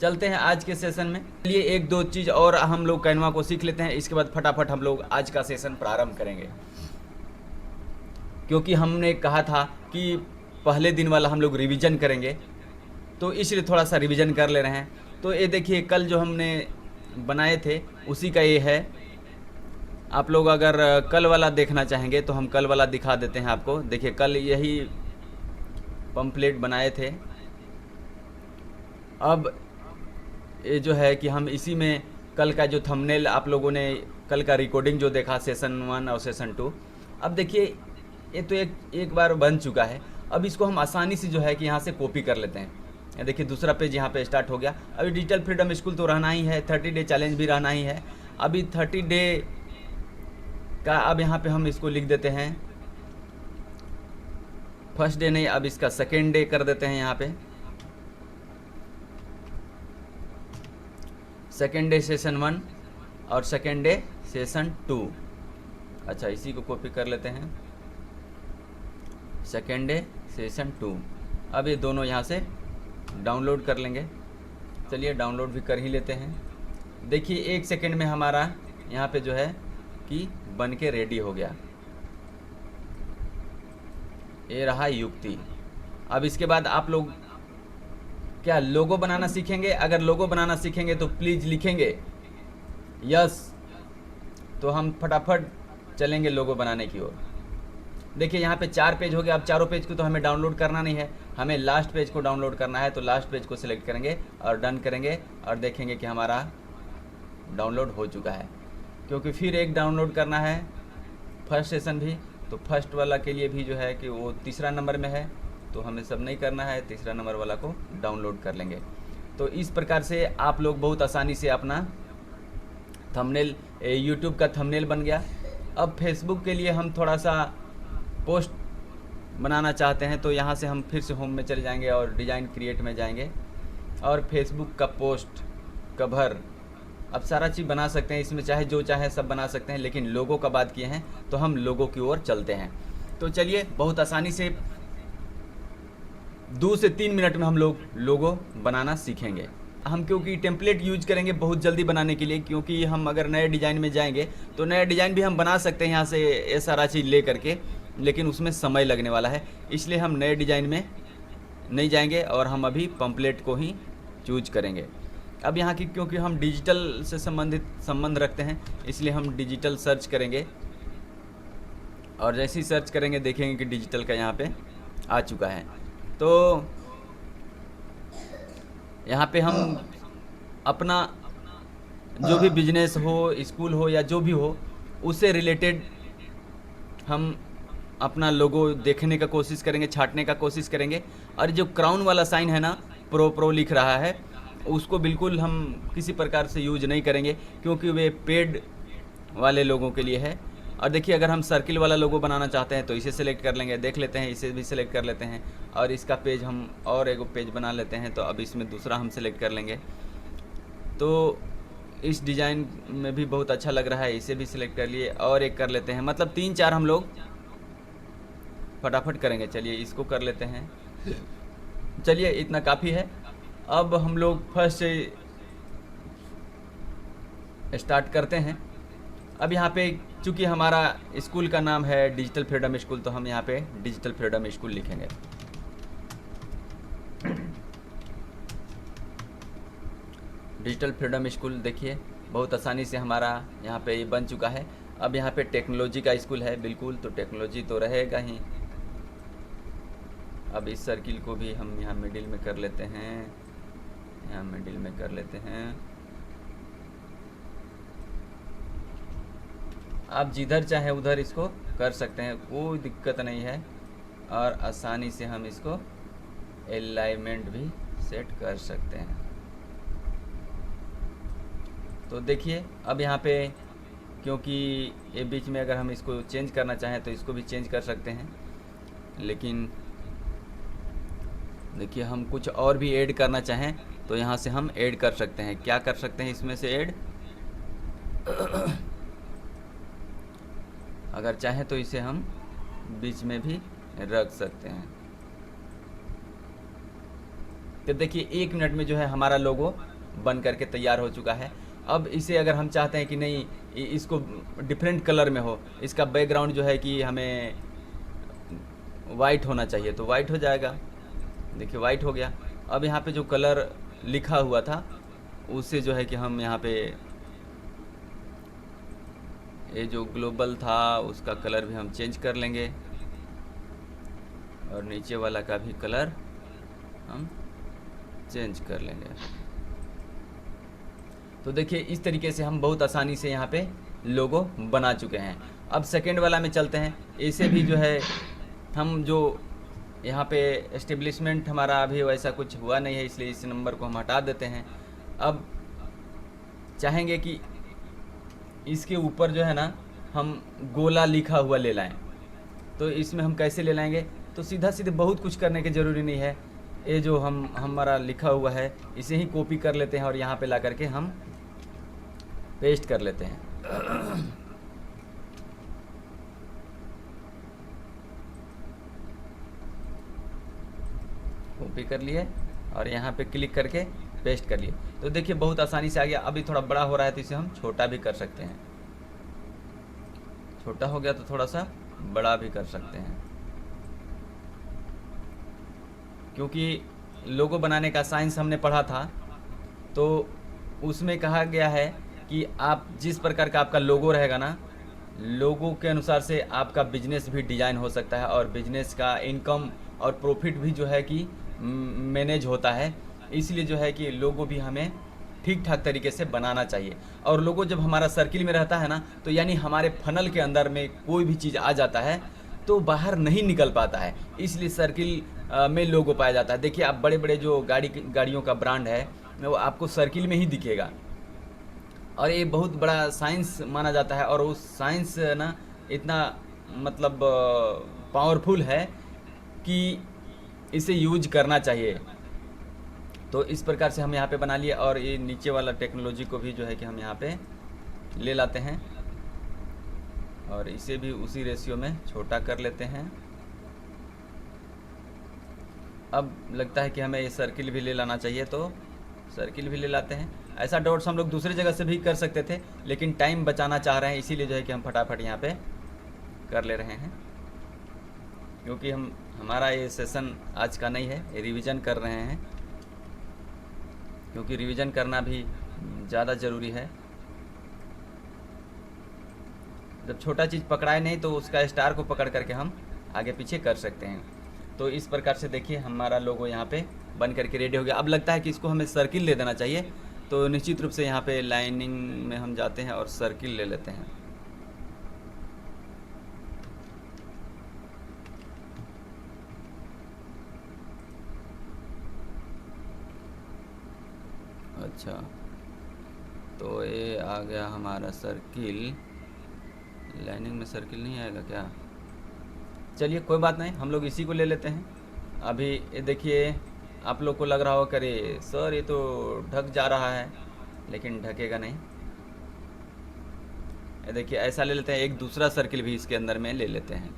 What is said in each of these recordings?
चलते हैं आज के सेशन में। चलिए एक दो चीज़ और हम लोग कैनवा को सीख लेते हैं, इसके बाद फटाफट हम लोग आज का सेशन प्रारंभ करेंगे। क्योंकि हमने कहा था कि पहले दिन वाला हम लोग रिवीजन करेंगे, तो इसलिए थोड़ा सा रिवीजन कर ले रहे हैं। तो ये देखिए कल जो हमने बनाए थे उसी का ये है। आप लोग अगर कल वाला देखना चाहेंगे तो हम कल वाला दिखा देते हैं आपको। देखिए कल यही पम्पलेट बनाए थे। अब ये जो है कि हम इसी में कल का जो थंबनेल आप लोगों ने कल का रिकॉर्डिंग जो देखा सेशन 1 और सेशन 2, अब देखिए ये तो एक बार बन चुका है। अब इसको हम आसानी से जो है कि यहाँ से कॉपी कर लेते हैं। ये देखिए दूसरा पेज यहाँ पे स्टार्ट हो गया। अभी डिजिटल फ्रीडम स्कूल तो रहना ही है, 30 डे चैलेंज भी रहना ही है। अभी 30 डे का अब यहाँ पे हम इसको लिख देते हैं, फर्स्ट डे नहीं, अब इसका सेकेंड डे कर देते हैं। यहाँ पे सेकेंड डे सेशन 1 और सेकेंड डे सेशन 2। अच्छा इसी को कॉपी कर लेते हैं, सेकेंड डे सेशन 2। अब ये दोनों यहाँ से डाउनलोड कर लेंगे। चलिए डाउनलोड भी कर ही लेते हैं। देखिए 1 सेकेंड में हमारा यहाँ पे जो है कि बन के रेडी हो गया। ये रहा युक्ति। अब इसके बाद आप लोग क्या लोगो बनाना सीखेंगे? अगर लोगो बनाना सीखेंगे तो प्लीज़ लिखेंगे यस, तो हम फटाफट चलेंगे लोगो बनाने की ओर। देखिए यहाँ पे 4 पेज हो गया। अब चारों पेज को तो हमें डाउनलोड करना नहीं है, हमें लास्ट पेज को डाउनलोड करना है। तो लास्ट पेज को सिलेक्ट करेंगे और डन करेंगे और देखेंगे कि हमारा डाउनलोड हो चुका है। क्योंकि फिर एक डाउनलोड करना है फर्स्ट सेशन भी, तो फर्स्ट वाला के लिए भी जो है कि वो तीसरा नंबर में है, तो हमें सब नहीं करना है, तीसरा नंबर वाला को डाउनलोड कर लेंगे। तो इस प्रकार से आप लोग बहुत आसानी से अपना थंबनेल, यूट्यूब का थंबनेल बन गया। अब फेसबुक के लिए हम थोड़ा सा पोस्ट बनाना चाहते हैं, तो यहाँ से हम फिर से होम में चले जाएंगे और डिज़ाइन क्रिएट में जाएंगे और फेसबुक का पोस्ट कवर अब सारा चीज़ बना सकते हैं इसमें, चाहे जो चाहे सब बना सकते हैं। लेकिन लोगों का बात किए हैं तो हम लोगों की ओर चलते हैं। तो चलिए बहुत आसानी से 2 से 3 मिनट में हम लोग लोगो बनाना सीखेंगे। हम क्योंकि टेम्पलेट यूज करेंगे बहुत जल्दी बनाने के लिए, क्योंकि हम अगर नए डिज़ाइन में जाएंगे तो नया डिज़ाइन भी हम बना सकते हैं यहाँ से ये सारा चीज़ ले करके, लेकिन उसमें समय लगने वाला है। इसलिए हम नए डिज़ाइन में नहीं जाएंगे और हम अभी पम्पलेट को ही चूज करेंगे। अब यहाँ की क्योंकि हम डिजिटल से संबंध रखते हैं, इसलिए हम डिजिटल सर्च करेंगे और जैसे ही सर्च करेंगे देखेंगे कि डिजिटल का यहाँ पे आ चुका है। तो यहाँ पे हम अपना जो भी बिजनेस हो, स्कूल हो या जो भी हो, उससे रिलेटेड हम अपना लोगो देखने का कोशिश करेंगे, छांटने का कोशिश करेंगे। और जो क्राउन वाला साइन है ना, प्रो लिख रहा है, उसको बिल्कुल हम किसी प्रकार से यूज नहीं करेंगे, क्योंकि वे पेड वाले लोगों के लिए है। और देखिए अगर हम सर्किल वाला लोगो बनाना चाहते हैं तो इसे सेलेक्ट कर लेंगे, देख लेते हैं, इसे भी सेलेक्ट कर लेते हैं और इसका पेज हम और एक पेज बना लेते हैं। तो अब इसमें दूसरा हम सेलेक्ट कर लेंगे। तो इस डिज़ाइन में भी बहुत अच्छा लग रहा है, इसे भी सिलेक्ट कर लिए और एक कर लेते हैं। मतलब 3-4 हम लोग फटाफट करेंगे। चलिए इसको कर लेते हैं। चलिए इतना काफ़ी है। अब हम लोग फर्स्ट से स्टार्ट करते हैं। अब यहाँ पे चूँकि हमारा स्कूल का नाम है डिजिटल फ्रीडम स्कूल, तो हम यहाँ पे डिजिटल फ्रीडम स्कूल लिखेंगे। डिजिटल फ्रीडम स्कूल देखिए बहुत आसानी से हमारा यहाँ पे ये बन चुका है। अब यहाँ पे टेक्नोलॉजी का स्कूल है बिल्कुल, तो टेक्नोलॉजी तो रहेगा ही। अब इस सर्किल को भी हम यहाँ मिडिल में कर लेते हैं, यहाँ मिडिल में कर लेते हैं। आप जिधर चाहे उधर इसको कर सकते हैं, कोई दिक्कत नहीं है। और आसानी से हम इसको अलाइनमेंट भी सेट कर सकते हैं। तो देखिए अब यहाँ पे क्योंकि ये बीच में अगर हम इसको चेंज करना चाहें तो इसको भी चेंज कर सकते हैं। लेकिन देखिए हम कुछ और भी ऐड करना चाहें तो यहाँ से हम ऐड कर सकते हैं। क्या कर सकते हैं इसमें से ऐड? अगर चाहें तो इसे हम बीच में भी रख सकते हैं। तो देखिए 1 मिनट में जो है हमारा लोगो बन करके तैयार हो चुका है। अब इसे अगर हम चाहते हैं कि नहीं इसको डिफरेंट कलर में हो, इसका बैकग्राउंड जो है कि हमें वाइट होना चाहिए, तो वाइट हो जाएगा। देखिए वाइट हो गया। अब यहाँ पे जो कलर लिखा हुआ था उससे जो है कि हम यहाँ पे ये जो ग्लोबल था उसका कलर भी हम चेंज कर लेंगे और नीचे वाला का भी कलर हम चेंज कर लेंगे। तो देखिए इस तरीके से हम बहुत आसानी से यहाँ पे लोगो बना चुके हैं। अब सेकेंड वाला में चलते हैं। इसे भी जो है हम जो यहाँ पे एस्टेब्लिशमेंट हमारा अभी वैसा कुछ हुआ नहीं है, इसलिए इस नंबर को हम हटा देते हैं। अब चाहेंगे कि इसके ऊपर जो है ना हम गोला लिखा हुआ ले लाएं, तो इसमें हम कैसे ले लाएंगे? तो सीधा सीधे बहुत कुछ करने की ज़रूरी नहीं है। ये जो हमारा लिखा हुआ है इसे ही कॉपी कर लेते हैं और यहाँ पे ला करके हम पेस्ट कर लेते हैं। कॉपी कर लिए और यहाँ पे क्लिक करके पेस्ट कर लिए। तो देखिए बहुत आसानी से आ गया। अभी थोड़ा बड़ा हो रहा है तो इसे हम छोटा भी कर सकते हैं। छोटा हो गया तो थोड़ा सा बड़ा भी कर सकते हैं, क्योंकि लोगो बनाने का साइंस हमने पढ़ा था तो उसमें कहा गया है कि आप जिस प्रकार का आपका लोगो रहेगा ना, लोगो के अनुसार से आपका बिजनेस भी डिज़ाइन हो सकता है और बिजनेस का इनकम और प्रॉफिट भी जो है कि मैनेज होता है। इसलिए जो है कि लोगो भी हमें ठीक ठाक तरीके से बनाना चाहिए। और लोगो जब हमारा सर्किल में रहता है ना, तो यानी हमारे फनल के अंदर में कोई भी चीज़ आ जाता है तो बाहर नहीं निकल पाता है, इसलिए सर्किल में लोगो पाया जाता है। देखिए आप बड़े बड़े जो गाड़ियों का ब्रांड है वो आपको सर्किल में ही दिखेगा, और ये बहुत बड़ा साइंस माना जाता है। और उस साइंस ना इतना मतलब पावरफुल है कि इसे यूज करना चाहिए। तो इस प्रकार से हम यहाँ पे बना लिए, और ये नीचे वाला टेक्नोलॉजी को भी जो है कि हम यहाँ पे ले लाते हैं और इसे भी उसी रेशियो में छोटा कर लेते हैं। अब लगता है कि हमें ये सर्किल भी ले लाना चाहिए, तो सर्किल भी ले लाते हैं। ऐसा डॉट्स हम लोग दूसरी जगह से भी कर सकते थे, लेकिन टाइम बचाना चाह रहे हैं, इसीलिए जो है कि हम फटाफट यहाँ पे कर ले रहे हैं, क्योंकि हमारा ये सेशन आज का नहीं है, रिवीजन कर रहे हैं, क्योंकि रिवीजन करना भी ज़्यादा ज़रूरी है। जब छोटा चीज़ पकड़ाए नहीं तो उसका स्टार को पकड़ करके हम आगे पीछे कर सकते हैं। तो इस प्रकार से देखिए हमारा लोगो यहाँ पे बन करके रेडी हो गया। अब लगता है कि इसको हमें सर्किल दे देना चाहिए, तो निश्चित रूप से यहाँ पे लाइनिंग में हम जाते हैं और सर्किल ले लेते हैं। अच्छा, तो ये आ गया हमारा सर्किल। लाइनिंग में सर्किल नहीं आएगा क्या? चलिए कोई बात नहीं, हम लोग इसी को ले लेते हैं। अभी ये देखिए आप लोग को लग रहा हो करे सर ये तो ढक जा रहा है, लेकिन ढकेगा नहीं। ये देखिए ऐसा ले लेते हैं, एक दूसरा सर्किल भी इसके अंदर में ले लेते हैं।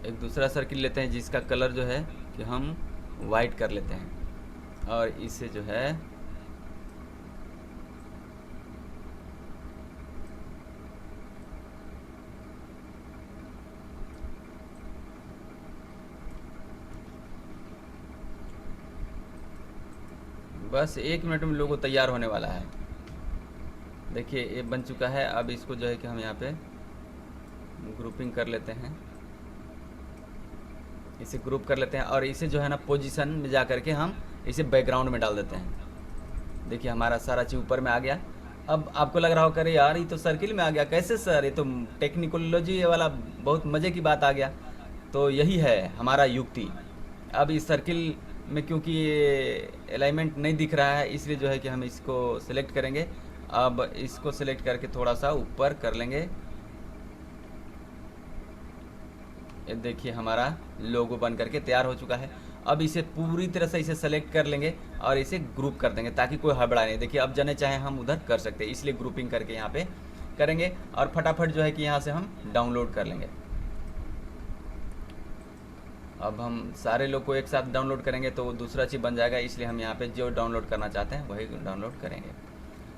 एक दूसरा सर्किल लेते हैं जिसका कलर जो है कि हम वाइट कर लेते हैं, और इसे जो है बस 1 मिनट में लोगो तैयार होने वाला है। देखिए ये बन चुका है। अब इसको जो है कि हम यहाँ पे ग्रुपिंग कर लेते हैं, इसे ग्रुप कर लेते हैं, और इसे जो है ना पोजीशन में जा कर के हम इसे बैकग्राउंड में डाल देते हैं। देखिए हमारा सारा चीज़ ऊपर में आ गया। अब आपको लग रहा हो करे यार ये तो सर्किल में आ गया, कैसे सर? ये तो टेक्निकोलॉजी वाला बहुत मज़े की बात आ गया। तो यही है हमारा युक्ति। अब इस सर्किल में क्योंकि ये अलाइनमेंट नहीं दिख रहा है, इसलिए जो है कि हम इसको सिलेक्ट करेंगे। अब इसको सिलेक्ट करके थोड़ा सा ऊपर कर लेंगे। ये देखिए हमारा लोगो बन करके तैयार हो चुका है। अब इसे पूरी तरह से इसे सेलेक्ट कर लेंगे और इसे ग्रुप कर देंगे ताकि कोई हड़बड़ा नहीं। देखिए अब जने चाहे हम उधर कर सकते हैं, इसलिए ग्रुपिंग करके यहाँ पे करेंगे और फटाफट जो है कि यहाँ से हम डाउनलोड कर लेंगे। अब हम सारे लोग को एक साथ डाउनलोड करेंगे तो दूसरा चीज़ बन जाएगा, इसलिए हम यहाँ पे जो डाउनलोड करना चाहते हैं वही डाउनलोड करेंगे।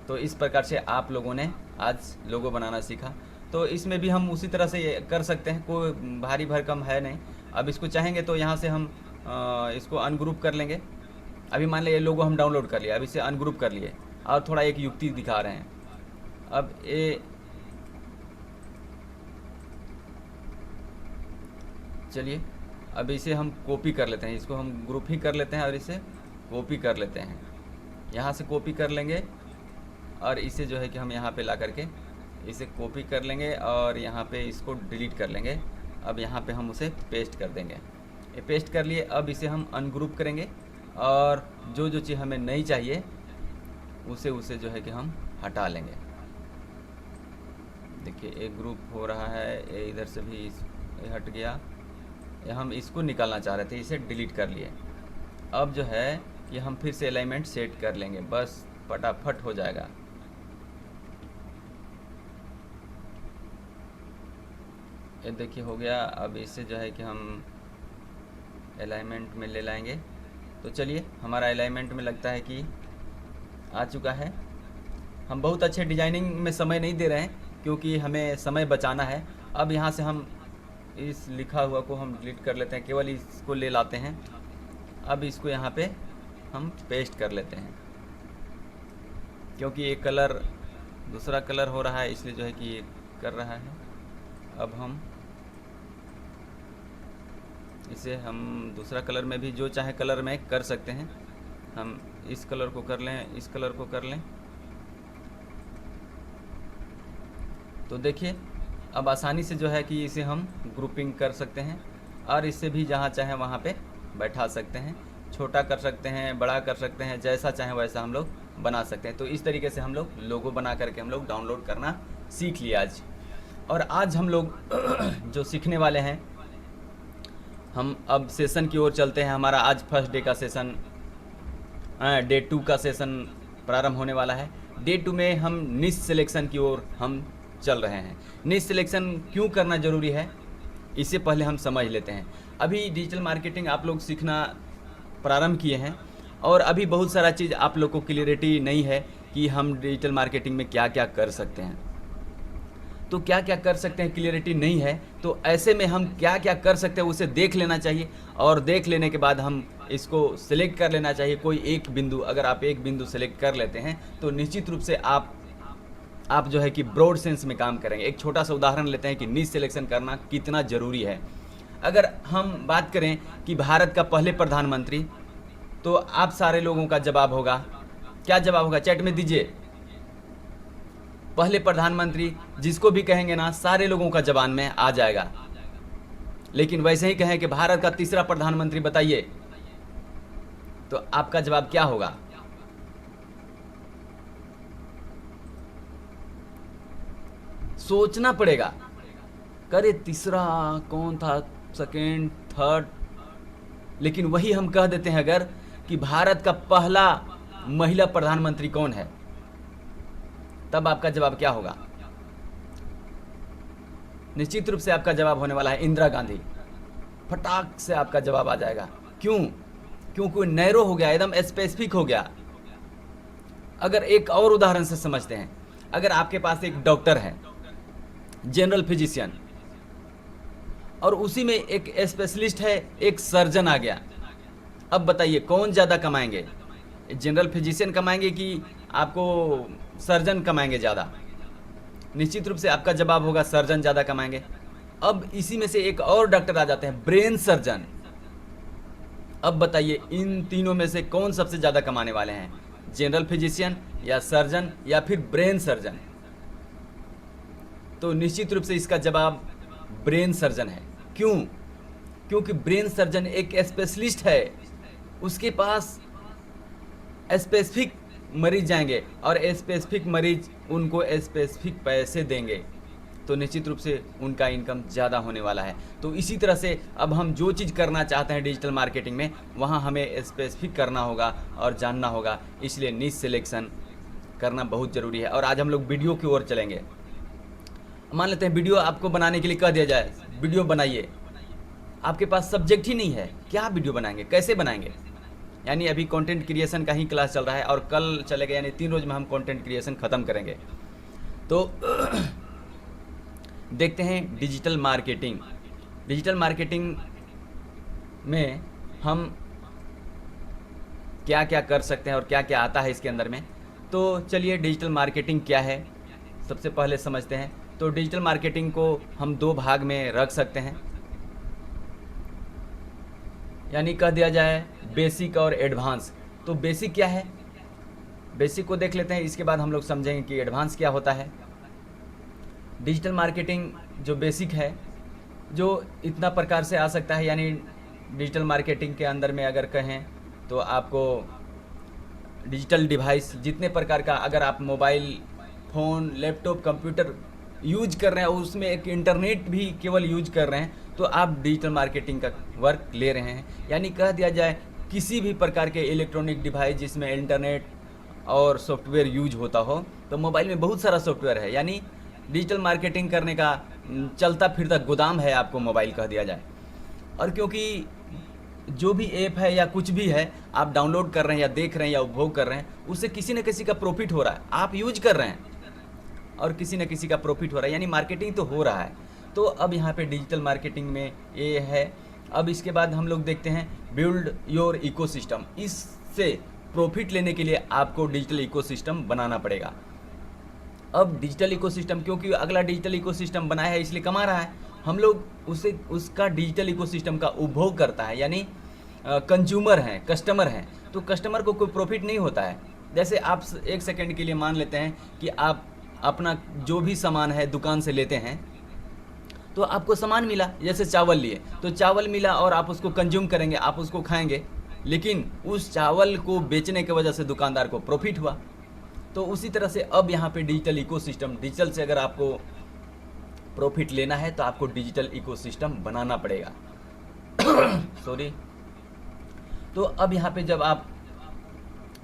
तो इस प्रकार से आप लोगों ने आज लोगो बनाना सीखा। तो इसमें भी हम उसी तरह से ये कर सकते हैं, कोई भारी भरकम है नहीं। अब इसको चाहेंगे तो यहाँ से हम इसको अनग्रुप कर लेंगे। अभी मान लिया ये लोगो हम डाउनलोड कर लिया, अब इसे अनग्रुप कर लिए और थोड़ा एक युक्ति दिखा रहे हैं। अब ये चलिए अब इसे हम कॉपी कर लेते हैं, इसको हम ग्रुप ही कर लेते हैं और इसे कॉपी कर लेते हैं। यहाँ से कॉपी कर लेंगे और इसे जो है कि हम यहाँ पे ला करके इसे कॉपी कर लेंगे और यहाँ पे इसको डिलीट कर लेंगे। अब यहाँ पे हम उसे पेस्ट कर देंगे। ये पेस्ट कर लिए। अब इसे हम अनग्रुप करेंगे और जो जो चीज़ हमें नहीं चाहिए उसे जो है कि हम हटा लेंगे। देखिए एक ग्रुप हो रहा है, ये इधर से भी ये हट गया। ये हम इसको निकालना चाह रहे थे, इसे डिलीट कर लिए। अब जो है ये हम फिर से अलाइनमेंट सेट कर लेंगे, बस फटाफट हो जाएगा। ये देखिए हो गया। अब इसे जो है कि हम अलाइनमेंट में ले लाएंगे। तो चलिए हमारा अलाइनमेंट में लगता है कि आ चुका है। हम बहुत अच्छे डिजाइनिंग में समय नहीं दे रहे हैं क्योंकि हमें समय बचाना है। अब यहाँ से हम इस लिखा हुआ को हम डिलीट कर लेते हैं, केवल इसको ले लाते हैं। अब इसको यहाँ पे हम पेस्ट कर लेते हैं क्योंकि एक कलर दूसरा कलर हो रहा है, इसलिए जो है कि ये कर रहा है। अब हम इसे हम दूसरा कलर में भी जो चाहे कलर में कर सकते हैं। हम इस कलर को कर लें, इस कलर को कर लें। तो देखिए अब आसानी से जो है कि इसे हम ग्रुपिंग कर सकते हैं और इससे भी जहाँ चाहे वहाँ पे बैठा सकते हैं। छोटा कर सकते हैं, बड़ा कर सकते हैं, जैसा चाहे वैसा हम लोग बना सकते हैं। तो इस तरीके से हम लोग लोगो बना करके हम लोग डाउनलोड करना सीख लिया आज। और आज हम लोग जो सीखने वाले हैं, हम अब सेशन की ओर चलते हैं। हमारा आज फर्स्ट डे का सेशन, डे 2 का सेशन प्रारंभ होने वाला है। डे 2 में हम निश सिलेक्शन की ओर हम चल रहे हैं। निश सिलेक्शन क्यों करना ज़रूरी है इससे पहले हम समझ लेते हैं। अभी डिजिटल मार्केटिंग आप लोग सीखना प्रारंभ किए हैं और अभी बहुत सारा चीज़ आप लोग को क्लियरिटी नहीं है कि हम डिजिटल मार्केटिंग में क्या क्या कर सकते हैं। तो क्या क्या कर सकते हैं क्लियरिटी नहीं है, तो ऐसे में हम क्या क्या कर सकते हैं उसे देख लेना चाहिए और देख लेने के बाद हम इसको सिलेक्ट कर लेना चाहिए। कोई एक बिंदु, अगर आप एक बिंदु सिलेक्ट कर लेते हैं तो निश्चित रूप से आप जो है कि ब्रॉड सेंस में काम करेंगे। एक छोटा सा उदाहरण लेते हैं कि निश सिलेक्शन करना कितना ज़रूरी है। अगर हम बात करें कि भारत का पहले प्रधानमंत्री, तो आप सारे लोगों का जवाब होगा, क्या जवाब होगा चैट में दीजिए। पहले प्रधानमंत्री जिसको भी कहेंगे ना, सारे लोगों का जवान में आ जाएगा। लेकिन वैसे ही कहें कि भारत का तीसरा प्रधानमंत्री बताइए, तो आपका जवाब क्या होगा? सोचना पड़ेगा, करे तीसरा कौन था, सेकेंड, थर्ड। लेकिन वही हम कह देते हैं अगर कि भारत का पहला महिला प्रधानमंत्री कौन है, तब आपका जवाब क्या होगा? निश्चित रूप से आपका जवाब होने वाला है इंदिरा गांधी। फटाक से आपका जवाब आ जाएगा। क्यों? क्योंकि नैरो हो गया, एकदम स्पेसिफिक हो गया। अगर एक और उदाहरण से समझते हैं, अगर आपके पास एक डॉक्टर है, जनरल फिजिशियन, और उसी में एक स्पेशलिस्ट है, एक सर्जन आ गया। अब बताइए कौन ज़्यादा कमाएंगे? जनरल फिजिशियन कमाएंगे कि आपको सर्जन कमाएंगे ज़्यादा? निश्चित रूप से आपका जवाब होगा सर्जन ज़्यादा कमाएंगे। अब इसी में से एक और डॉक्टर आ जाते हैं, ब्रेन सर्जन। अब बताइए इन तीनों में से कौन सबसे ज़्यादा कमाने वाले हैं, जनरल फिजिशियन या सर्जन या फिर ब्रेन सर्जन? तो निश्चित रूप से इसका जवाब ब्रेन सर्जन है। क्यों? क्योंकि ब्रेन सर्जन एक स्पेशलिस्ट है, उसके पास स्पेसिफिक मरीज जाएंगे और स्पेसिफिक मरीज उनको स्पेसिफिक पैसे देंगे, तो निश्चित रूप से उनका इनकम ज़्यादा होने वाला है। तो इसी तरह से अब हम जो चीज़ करना चाहते हैं डिजिटल मार्केटिंग में, वहाँ हमें स्पेसिफिक करना होगा और जानना होगा। इसलिए निश सिलेक्शन करना बहुत ज़रूरी है। और आज हम लोग वीडियो की ओर चलेंगे। मान लेते हैं वीडियो आपको बनाने के लिए कह दिया जाए, वीडियो बनाइए, आपके पास सब्जेक्ट ही नहीं है, क्या वीडियो बनाएंगे, कैसे बनाएंगे। यानी अभी कंटेंट क्रिएशन का ही क्लास चल रहा है और कल चलेगा, यानी 3 रोज में हम कंटेंट क्रिएशन ख़त्म करेंगे। तो देखते हैं डिजिटल मार्केटिंग। डिजिटल मार्केटिंग में हम क्या क्या कर सकते हैं और क्या क्या आता है इसके अंदर में। तो चलिए डिजिटल मार्केटिंग क्या है सबसे पहले समझते हैं। तो डिजिटल मार्केटिंग को हम 2 भाग में रख सकते हैं, यानी कह दिया जाए बेसिक और एडवांस। तो बेसिक क्या है, बेसिक को देख लेते हैं, इसके बाद हम लोग समझेंगे कि एडवांस क्या होता है। डिजिटल मार्केटिंग जो बेसिक है, जो इतना प्रकार से आ सकता है, यानी डिजिटल मार्केटिंग के अंदर में अगर कहें तो आपको डिजिटल डिवाइस जितने प्रकार का, अगर आप mobile phone laptop computer use कर रहे हैं, उसमें एक इंटरनेट भी केवल यूज कर रहे हैं, तो आप डिजिटल मार्केटिंग का वर्क ले रहे हैं। यानी कह दिया जाए किसी भी प्रकार के इलेक्ट्रॉनिक डिवाइस जिसमें इंटरनेट और सॉफ्टवेयर यूज होता हो, तो मोबाइल में बहुत सारा सॉफ्टवेयर है, यानी डिजिटल मार्केटिंग करने का चलता फिरता गोदाम है आपको मोबाइल कह दिया जाए। और क्योंकि जो भी ऐप है या कुछ भी है आप डाउनलोड कर रहे हैं या देख रहे हैं या उपभोग कर रहे हैं, उससे किसी न किसी का प्रॉफिट हो रहा है, आप यूज कर रहे हैं और किसी न किसी का प्रॉफिट हो रहा है, यानी मार्केटिंग तो हो रहा है। तो अब यहाँ पे डिजिटल मार्केटिंग में ये है। अब इसके बाद हम लोग देखते हैं बिल्ड योर इकोसिस्टम। इससे प्रॉफिट लेने के लिए आपको डिजिटल इकोसिस्टम बनाना पड़ेगा। अब डिजिटल इकोसिस्टम, क्योंकि अगला डिजिटल इकोसिस्टम बनाया है इसलिए कमा रहा है, हम लोग उसे उसका डिजिटल इकोसिस्टम का उपभोग करता है, यानी कंज्यूमर हैं, कस्टमर हैं। तो कस्टमर को कोई प्रॉफिट नहीं होता है। जैसे आप एक सेकंड के लिए मान लेते हैं कि आप अपना जो भी सामान है दुकान से लेते हैं, तो आपको सामान मिला, जैसे चावल लिए तो चावल मिला और आप उसको कंज्यूम करेंगे, आप उसको खाएंगे, लेकिन उस चावल को बेचने की वजह से दुकानदार को प्रॉफिट हुआ। तो उसी तरह से अब यहाँ पे डिजिटल इकोसिस्टम, डिजिटल से अगर आपको प्रॉफिट लेना है तो आपको डिजिटल इकोसिस्टम बनाना पड़ेगा। सॉरी। तो अब यहाँ पे जब आप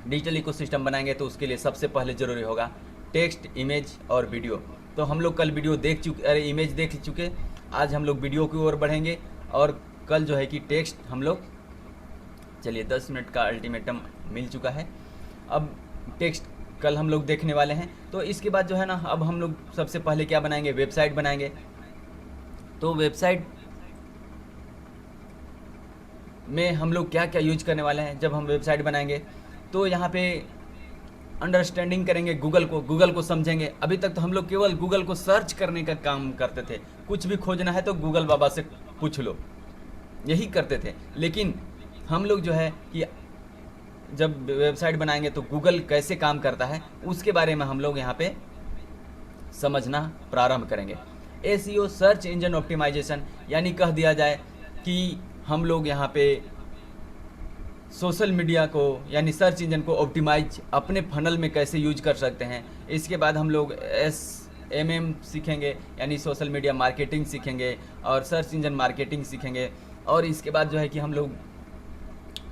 डिजिटल इकोसिस्टम बनाएंगे तो उसके लिए सबसे पहले ज़रूरी होगा टेक्स्ट, इमेज और वीडियो। तो हम लोग कल वीडियो देख चुके, अरे इमेज देख चुके, आज हम लोग वीडियो की ओर बढ़ेंगे और कल जो है कि टेक्स्ट हम लोग, चलिए 10 मिनट का अल्टीमेटम मिल चुका है, अब टेक्स्ट कल हम लोग देखने वाले हैं। तो इसके बाद जो है ना, अब हम लोग सबसे पहले क्या बनाएंगे, वेबसाइट बनाएंगे। तो वेबसाइट में हम लोग क्या क्या यूज करने वाले हैं जब हम वेबसाइट बनाएंगे, तो यहाँ पे अंडरस्टैंडिंग करेंगे गूगल को समझेंगे। अभी तक तो हम लोग केवल गूगल को सर्च करने का काम करते थे, कुछ भी खोजना है तो गूगल बाबा से पूछ लो, यही करते थे। लेकिन हम लोग जो है कि जब वेबसाइट बनाएंगे तो गूगल कैसे काम करता है उसके बारे में हम लोग यहाँ पे समझना प्रारंभ करेंगे। एसईओ, सर्च इंजन ऑप्टिमाइजेशन, यानी कह दिया जाए कि हम लोग यहाँ पे सोशल मीडिया को यानी सर्च इंजन को ऑप्टिमाइज अपने फनल में कैसे यूज कर सकते हैं। इसके बाद हम लोग SMM सीखेंगे, यानी सोशल मीडिया मार्केटिंग सीखेंगे और सर्च इंजन मार्केटिंग सीखेंगे। और इसके बाद जो है कि हम लोग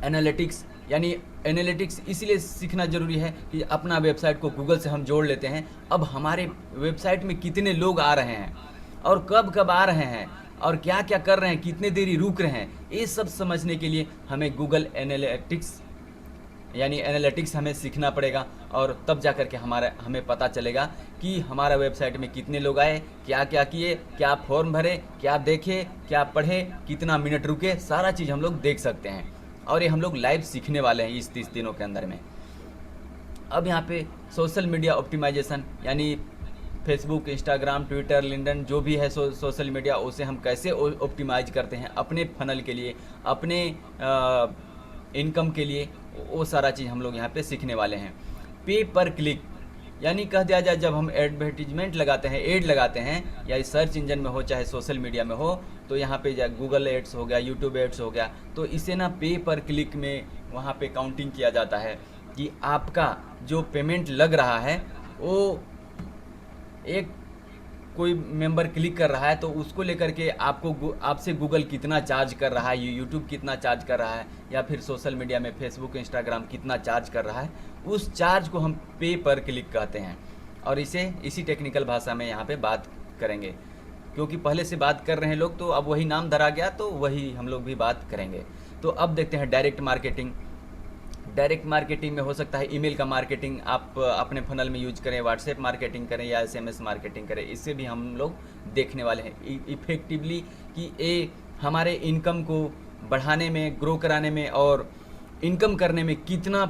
एनालिटिक्स, यानी एनालिटिक्स इसलिए सीखना ज़रूरी है कि अपना वेबसाइट को गूगल से हम जोड़ लेते हैं। अब हमारे वेबसाइट में कितने लोग आ रहे हैं और कब कब आ रहे हैं और क्या क्या कर रहे हैं, कितने देरी रुक रहे हैं, ये सब समझने के लिए हमें गूगल एनालिटिक्स यानी एनालिटिक्स हमें सीखना पड़ेगा। और तब जा कर के हमें पता चलेगा कि हमारा वेबसाइट में कितने लोग आए, क्या क्या किए, क्या फॉर्म भरे, क्या देखे, क्या पढ़े, कितना मिनट रुके, सारा चीज़ हम लोग देख सकते हैं। और ये हम लोग लाइव सीखने वाले हैं इस 30 दिनों के अंदर में। अब यहाँ पे सोशल मीडिया ऑप्टिमाइजेशन, यानी फेसबुक, इंस्टाग्राम, ट्विटर, लिंक्डइन जो भी है सोशल मीडिया, उसे हम कैसे ऑप्टिमाइज करते हैं अपने फनल के लिए, अपने इनकम के लिए, वो सारा चीज़ हम लोग यहाँ पे सीखने वाले हैं। पे पर क्लिक, यानी कह दिया जाए जब हम एडवर्टीजमेंट लगाते हैं, एड लगाते हैं, या सर्च इंजन में हो चाहे सोशल मीडिया में हो, तो यहाँ पे गूगल एड्स हो गया, यूट्यूब एड्स हो गया, तो इसे ना पे पर क्लिक में वहाँ पे काउंटिंग किया जाता है कि आपका जो पेमेंट लग रहा है वो एक कोई मेंबर क्लिक कर रहा है तो उसको लेकर के आपसे गूगल कितना चार्ज कर रहा है, यूट्यूब कितना चार्ज कर रहा है, या फिर सोशल मीडिया में फेसबुक, इंस्टाग्राम कितना चार्ज कर रहा है, उस चार्ज को हम पे पर क्लिक कहते हैं। और इसी टेक्निकल भाषा में यहाँ पे बात करेंगे। क्योंकि पहले से बात कर रहे हैं लोग, तो अब वही नाम धरा गया, तो वही हम लोग भी बात करेंगे। तो अब देखते हैं डायरेक्ट मार्केटिंग। डायरेक्ट मार्केटिंग में हो सकता है ईमेल का मार्केटिंग आप अपने फनल में यूज करें, व्हाट्सएप मार्केटिंग करें या एसएमएस मार्केटिंग करें। इससे भी हम लोग देखने वाले हैं इफेक्टिवली कि ये हमारे इनकम को बढ़ाने में, ग्रो कराने में और इनकम करने में कितना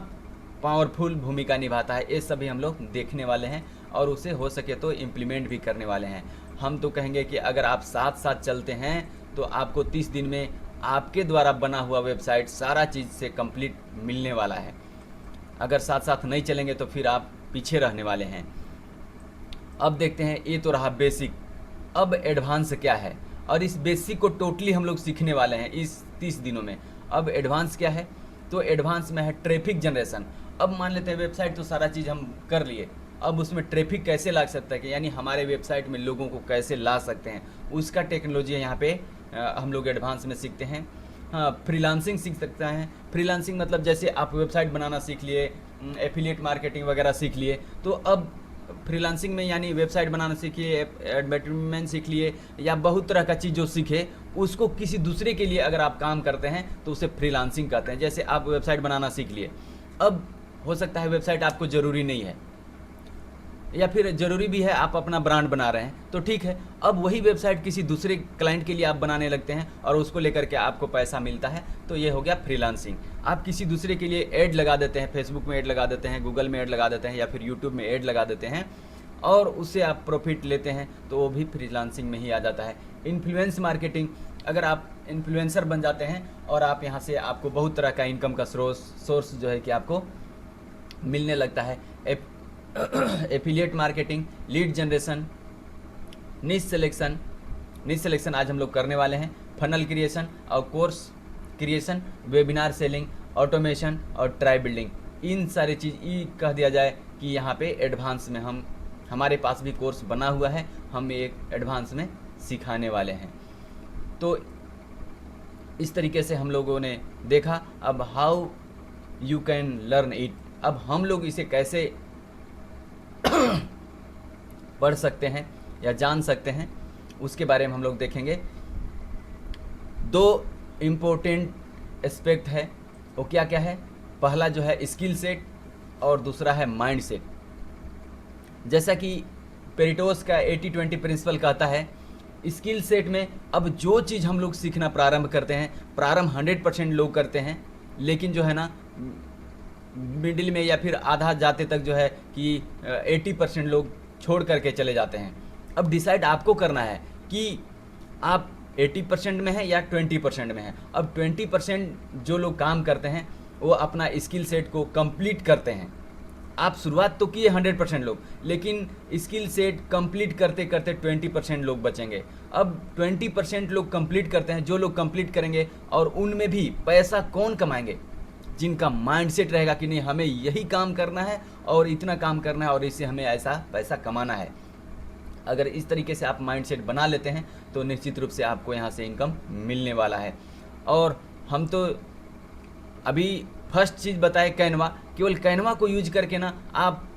पावरफुल भूमिका निभाता है। ये सभी हम लोग देखने वाले हैं और उसे हो सके तो इम्प्लीमेंट भी करने वाले हैं। हम तो कहेंगे कि अगर आप साथ साथ चलते हैं तो आपको 30 दिन में आपके द्वारा बना हुआ वेबसाइट सारा चीज़ से कंप्लीट मिलने वाला है। अगर साथ साथ नहीं चलेंगे तो फिर आप पीछे रहने वाले हैं। अब देखते हैं, ये तो रहा बेसिक। अब एडवांस क्या है, और इस बेसिक को टोटली हम लोग सीखने वाले हैं इस 30 दिनों में। अब एडवांस क्या है, तो एडवांस में है ट्रैफिक जनरेशन। अब मान लेते हैं वेबसाइट तो सारा चीज़ हम कर लिए, अब उसमें ट्रैफिक कैसे ला सकता है, कि यानी हमारे वेबसाइट में लोगों को कैसे ला सकते हैं, उसका टेक्नोलॉजी यहाँ पे हम लोग एडवांस में सीखते हैं। हाँ, फ्रीलांसिंग सीख सकते हैं। फ्रीलांसिंग मतलब जैसे आप वेबसाइट बनाना सीख लिए, एफिलिएट मार्केटिंग वगैरह सीख लिए, तो अब फ्रीलांसिंग में यानी वेबसाइट बनाना सीखिए, एडवर्टाइजमेंट सीख लिए, या बहुत तरह का चीज़ जो सीखे उसको किसी दूसरे के लिए अगर आप काम करते हैं तो उसे फ्रीलांसिंग कहते हैं। जैसे आप वेबसाइट बनाना सीख लिए, अब हो सकता है वेबसाइट आपको ज़रूरी नहीं है, या फिर ज़रूरी भी है, आप अपना ब्रांड बना रहे हैं तो ठीक है। अब वही वेबसाइट किसी दूसरे क्लाइंट के लिए आप बनाने लगते हैं और उसको लेकर के आपको पैसा मिलता है, तो ये हो गया फ्रीलांसिंग। आप किसी दूसरे के लिए ऐड लगा देते हैं, फेसबुक में ऐड लगा देते हैं, गूगल में ऐड लगा देते हैं, या फिर यूट्यूब में ऐड लगा देते हैं और उससे आप प्रॉफिट लेते हैं, तो वो भी फ्रीलांसिंग में ही आ जाता है। इन्फ्लुएंस मार्केटिंग, अगर आप इन्फ्लुएंसर बन जाते हैं और आप यहाँ से आपको बहुत तरह का इनकम का सोर्स जो है कि आपको मिलने लगता है। एफिलिएट मार्केटिंग, लीड जनरेशन, निश सिलेक्शन आज हम लोग करने वाले हैं, फनल क्रिएशन और course creation, webinar selling, automation और ट्राई बिल्डिंग। इन सारी चीज़ ये कह दिया जाए कि यहाँ पे एडवांस में हमारे पास भी कोर्स बना हुआ है, हम एक एडवांस में सिखाने वाले हैं। तो इस तरीके से हम लोगों ने देखा। अब how you can learn it, अब हम लोग इसे कैसे पढ़ सकते हैं या जान सकते हैं, उसके बारे में हम लोग देखेंगे। 2 इम्पोर्टेंट एस्पेक्ट है, वो क्या क्या है। पहला जो है स्किल सेट और दूसरा है माइंड सेट। जैसा कि पेरिटोस का 80-20 प्रिंसिपल कहता है, स्किल सेट में अब जो चीज़ हम लोग सीखना प्रारंभ करते हैं, प्रारंभ 100% लोग करते हैं, लेकिन जो है ना मिडिल में या फिर आधा जाते तक जो है कि 80% लोग छोड़ करके चले जाते हैं। अब डिसाइड आपको करना है कि आप 80% में है या 20% में है। अब 20% जो लोग काम करते हैं वो अपना स्किल सेट को कंप्लीट करते हैं। आप शुरुआत तो किए 100% लोग, लेकिन स्किल सेट कंप्लीट करते करते 20% लोग बचेंगे। अब 20% लोग कंप्लीट करते हैं, जो लोग कंप्लीट करेंगे, और उनमें भी पैसा कौन कमाएंगे, जिनका माइंडसेट रहेगा कि नहीं हमें यही काम करना है और इतना काम करना है और इससे हमें ऐसा पैसा कमाना है। अगर इस तरीके से आप माइंडसेट बना लेते हैं तो निश्चित रूप से आपको यहाँ से इनकम मिलने वाला है। और हम तो अभी फर्स्ट चीज़ बताए कैनवा, केवल कैनवा को यूज करके ना आप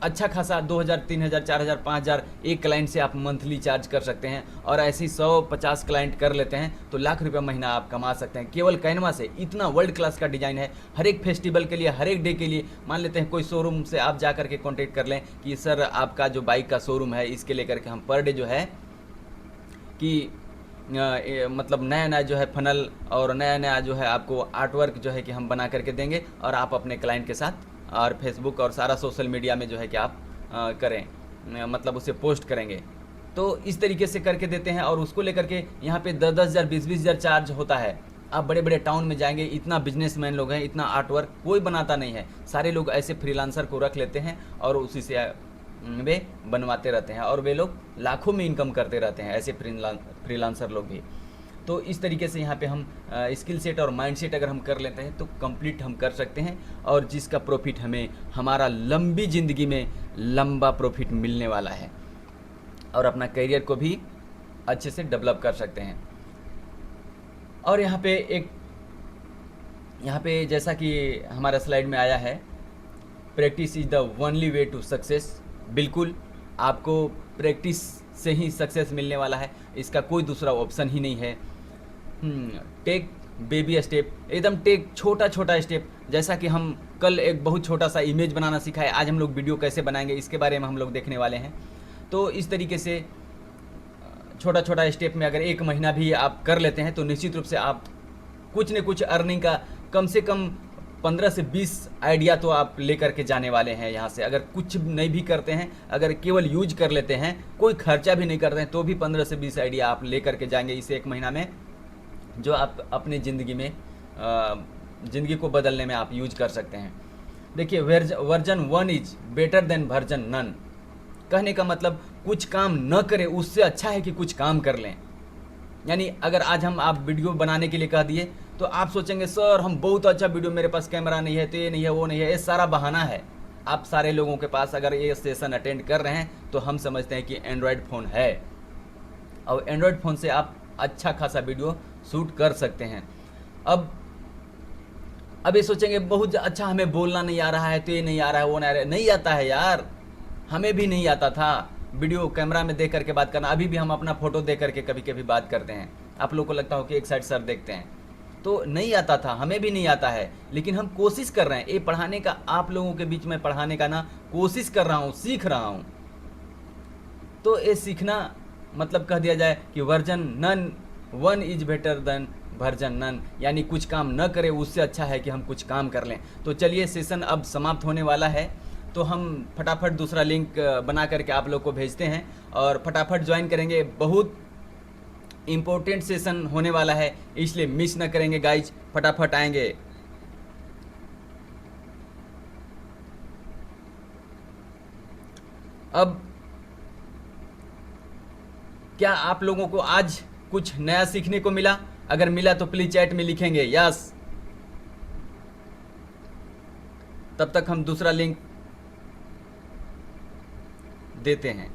अच्छा खासा 2000, 3000, 4000, 5000 एक क्लाइंट से आप मंथली चार्ज कर सकते हैं, और ऐसे ही 100-50 क्लाइंट कर लेते हैं तो लाख रुपये महीना आप कमा सकते हैं केवल कैनवा से। इतना वर्ल्ड क्लास का डिज़ाइन है, हर एक फेस्टिवल के लिए, हर एक डे के लिए। मान लेते हैं कोई शोरूम से आप जा करके कॉन्टेक्ट कर लें कि सर आपका जो बाइक का शोरूम है इसके लेकर के हम पर डे जो है कि मतलब नया नया जो है फनल और नया नया जो है आपको आर्टवर्क जो है कि हम बना करके देंगे, और आप अपने क्लाइंट के साथ और फेसबुक और सारा सोशल मीडिया में जो है कि आप करें, मतलब उसे पोस्ट करेंगे। तो इस तरीके से करके देते हैं, और उसको लेकर के यहाँ पे 10-10 हज़ार 20-20 हज़ार चार्ज होता है। आप बड़े बड़े टाउन में जाएंगे, इतना बिजनेसमैन लोग हैं, इतना आर्टवर्क कोई बनाता नहीं है, सारे लोग ऐसे फ्रीलांसर को रख लेते हैं और उसी से वे बनवाते रहते हैं, और वे लोग लाखों में इनकम करते रहते हैं, ऐसे फ्रीलांसर लोग भी। तो इस तरीके से यहाँ पे हम स्किल सेट और माइंड सेट अगर हम कर लेते हैं तो कंप्लीट हम कर सकते हैं, और जिसका प्रॉफिट हमें हमारा लंबी ज़िंदगी में लंबा प्रॉफिट मिलने वाला है, और अपना करियर को भी अच्छे से डेवलप कर सकते हैं। और यहाँ पे जैसा कि हमारा स्लाइड में आया है, practice is the only way to success. बिल्कुल आपको प्रैक्टिस से ही सक्सेस मिलने वाला है, इसका कोई दूसरा ऑप्शन ही नहीं है। टेक बेबी स्टेप, एकदम टेक छोटा छोटा स्टेप। जैसा कि हम कल एक बहुत छोटा सा इमेज बनाना सीखा है, आज हम लोग वीडियो कैसे बनाएंगे इसके बारे में हम लोग देखने वाले हैं। तो इस तरीके से छोटा छोटा स्टेप में अगर 1 महीना भी आप कर लेते हैं तो निश्चित रूप से आप कुछ न कुछ अर्निंग का कम से कम 15 से 20 आइडिया तो आप लेकर के जाने वाले हैं यहाँ से। अगर कुछ नहीं भी करते हैं, अगर केवल यूज कर लेते हैं, कोई खर्चा भी नहीं करते हैं, तो भी 15 से 20 आइडिया आप लेकर के जाएंगे इस 1 महीना में, जो आप अपनी ज़िंदगी में ज़िंदगी को बदलने में आप यूज कर सकते हैं। देखिए, version 1 is better than version none. कहने का मतलब कुछ काम न करें उससे अच्छा है कि कुछ काम कर लें। यानी अगर आज हम आप वीडियो बनाने के लिए कह दिए तो आप सोचेंगे सर हम बहुत अच्छा वीडियो, मेरे पास कैमरा नहीं है, तो ये नहीं है, वो नहीं है, ये सारा बहाना है। आप सारे लोगों के पास अगर ये सेशन अटेंड कर रहे हैं तो हम समझते हैं कि एंड्रॉयड फ़ोन है, और एंड्रॉयड फ़ोन से आप अच्छा खासा वीडियो शूट कर सकते हैं। अब ये सोचेंगे बहुत अच्छा हमें बोलना नहीं आ रहा है, तो ये नहीं आ रहा है, वो नहीं आ रहा है। नहीं आता है यार, हमें भी नहीं आता था वीडियो कैमरा में देख करके बात करना। अभी भी हम अपना फ़ोटो देख करके कभी कभी बात करते हैं। आप लोगों को लगता हो कि एक साइड सर देखते हैं, तो नहीं आता था, हमें भी नहीं आता है, लेकिन हम कोशिश कर रहे हैं। ये पढ़ाने का, आप लोगों के बीच में पढ़ाने का ना कोशिश कर रहा हूँ, सीख रहा हूँ। तो ये सीखना मतलब कह दिया जाए कि version 1 is better than version none, यानी कुछ काम न करें उससे अच्छा है कि हम कुछ काम कर लें। तो चलिए, सेशन अब समाप्त होने वाला है, तो हम फटाफट दूसरा लिंक बना करके आप लोग को भेजते हैं और फटाफट ज्वाइन करेंगे। बहुत इम्पोर्टेंट सेशन होने वाला है, इसलिए मिस ना करेंगे गाइज, फटाफट आएंगे। अब क्या आप लोगों को आज कुछ नया सीखने को मिला? अगर मिला तो प्लीज चैट में लिखेंगे यस। तब तक हम दूसरा लिंक देते हैं।